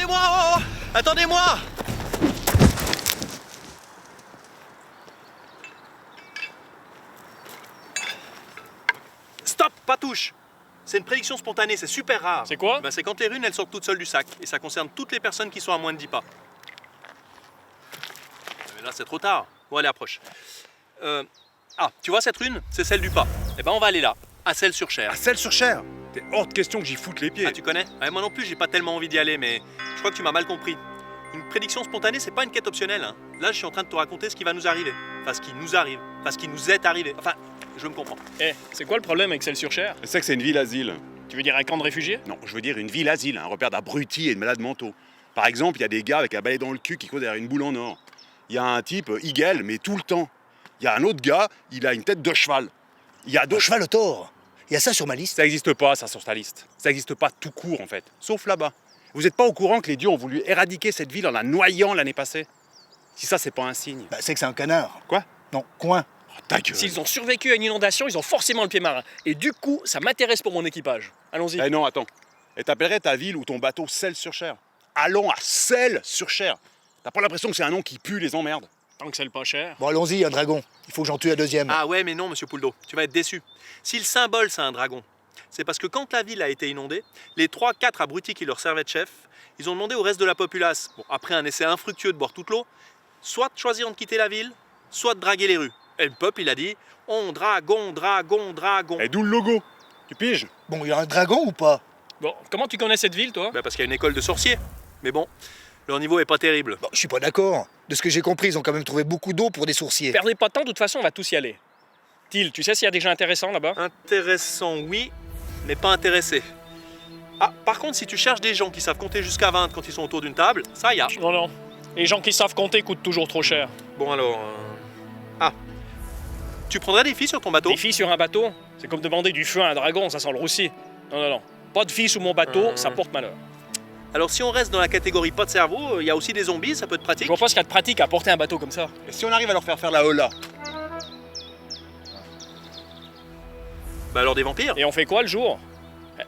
attendez-moi, oh, attendez-moi. Stop, pas touche. C'est une prédiction spontanée, c'est super rare. C'est quoi? C'est quand les runes, elles sortent toutes seules du sac. Et ça concerne toutes les personnes qui sont à moins de 10 pas. Mais là, c'est trop tard. Bon, allez, approche. Tu vois cette rune? C'est celle du pas. Eh ben, on va aller là, à Celles-sur-Cher. À Celles-sur-Cher. T'es hors de question que j'y foute les pieds. Ah, tu connais? Moi non plus, j'ai pas tellement envie d'y aller, mais je crois que tu m'as mal compris. Une prédiction spontanée, c'est pas une quête optionnelle. Hein. Là, je suis en train de te raconter ce qui va nous arriver. Enfin, ce qui nous arrive. Enfin, ce qui nous est arrivé. Enfin, je me comprends. C'est quoi le problème avec Celles-sur-Cher? C'est que c'est une ville-asile. Tu veux dire un camp de réfugiés? Non, je veux dire une ville-asile, un repère d'abrutis et de malades mentaux. Par exemple, il y a des gars avec un balai dans le cul qui courent derrière une boule en or. Il y a un type, il gueule, mais tout le temps. Il y a un autre gars, il a une tête de cheval. Il y a Un deux... cheval au tort. Il y a ça sur ma liste. Ça n'existe pas, ça, sur ta liste. Ça n'existe pas tout court, en fait. Sauf là-bas. Vous n'êtes pas au courant que les dieux ont voulu éradiquer cette ville en la noyant l'année passée? Si ça, c'est pas un signe. Bah, c'est que c'est un canard. Quoi? Non, coin. Oh, ta gueule. S'ils ont survécu à une inondation, ils ont forcément le pied marin. Et du coup, ça m'intéresse pour mon équipage. Allons-y. Eh non, attends. Et t'appellerais ta ville ou ton bateau Celles-sur-Cher? Allons à Celles-sur-Cher. T'as pas l'impression que c'est un nom qui pue les emmerdes? Tant que c'est le pas cher. Bon, allons-y, un dragon. Il faut que j'en tue un deuxième. Ah ouais, mais non, monsieur Pouldo, tu vas être déçu. Si le symbole, c'est un dragon, c'est parce que quand la ville a été inondée, les 3-4 abrutis qui leur servaient de chef, ils ont demandé au reste de la populace, après un essai infructueux de boire toute l'eau, soit de choisir de quitter la ville, soit de draguer les rues. Et le peuple, il a dit « On dragon, dragon, dragon Et d'où le logo? Tu piges? Bon, il y a un dragon ou pas? Bon, comment tu connais cette ville, toi? Parce qu'il y a une école de sorciers. Mais bon, leur niveau est pas terrible. Bon, je suis pas d'accord. De ce que j'ai compris, ils ont quand même trouvé beaucoup d'eau pour des sourciers. Perdez pas de temps, de toute façon, on va tous y aller. Til, tu sais s'il y a des gens intéressants là-bas? Intéressant, oui, mais pas intéressé. Ah, par contre, si tu cherches des gens qui savent compter jusqu'à 20 quand ils sont autour d'une table, ça y a. Non, non. Les gens qui savent compter coûtent toujours trop cher. Bon alors... Tu prendrais des filles sur ton bateau? Des filles sur un bateau, c'est comme demander du feu à un dragon, ça sent le roussi. Non, non, non. Pas de filles sous mon bateau, ça porte malheur. Alors si on reste dans la catégorie pas de cerveau, il y a aussi des zombies, ça peut être Je pratique. vois pas ce qu'il y a de pratique à porter un bateau comme ça. Et si on arrive à leur faire faire la hola? Bah alors des vampires? Et on fait quoi le jour?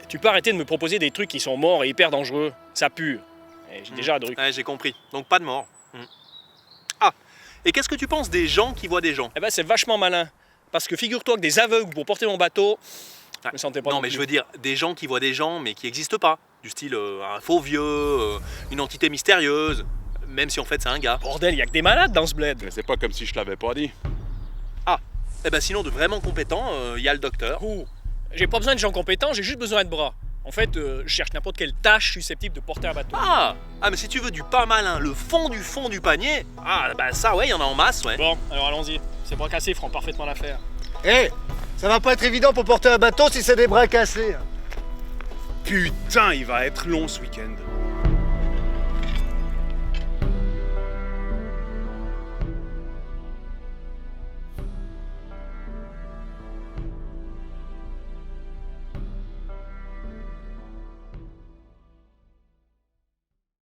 Tu peux arrêter de me proposer des trucs qui sont morts et hyper dangereux. Ça pue. Et j'ai déjà un truc. Ouais, j'ai compris. Donc pas de mort. Ah, et qu'est-ce que tu penses des gens qui voient des gens? Eh ben c'est vachement malin. Parce que figure-toi que des aveugles pour porter mon bateau, je me sentais pas Non non mais plus. je veux dire des gens qui voient des gens mais qui n'existent pas. Du style un faux vieux, une entité mystérieuse, même si en fait c'est un gars. Bordel, y a que des malades dans ce bled. Mais c'est pas comme si je te l'avais pas dit. Ah, et ben sinon de vraiment compétents, il y a le docteur. Ouh. J'ai pas besoin de gens compétents, j'ai juste besoin de bras. En fait, je cherche n'importe quelle tâche susceptible de porter un bateau. Ah, mais si tu veux du pas malin, le fond du panier, bah ça ouais, il y en a en masse, ouais. Bon, alors allons-y. Ces bras cassés feront parfaitement l'affaire. Eh, ça va pas être évident pour porter un bateau si c'est des bras cassés. Putain, il va être long ce week-end.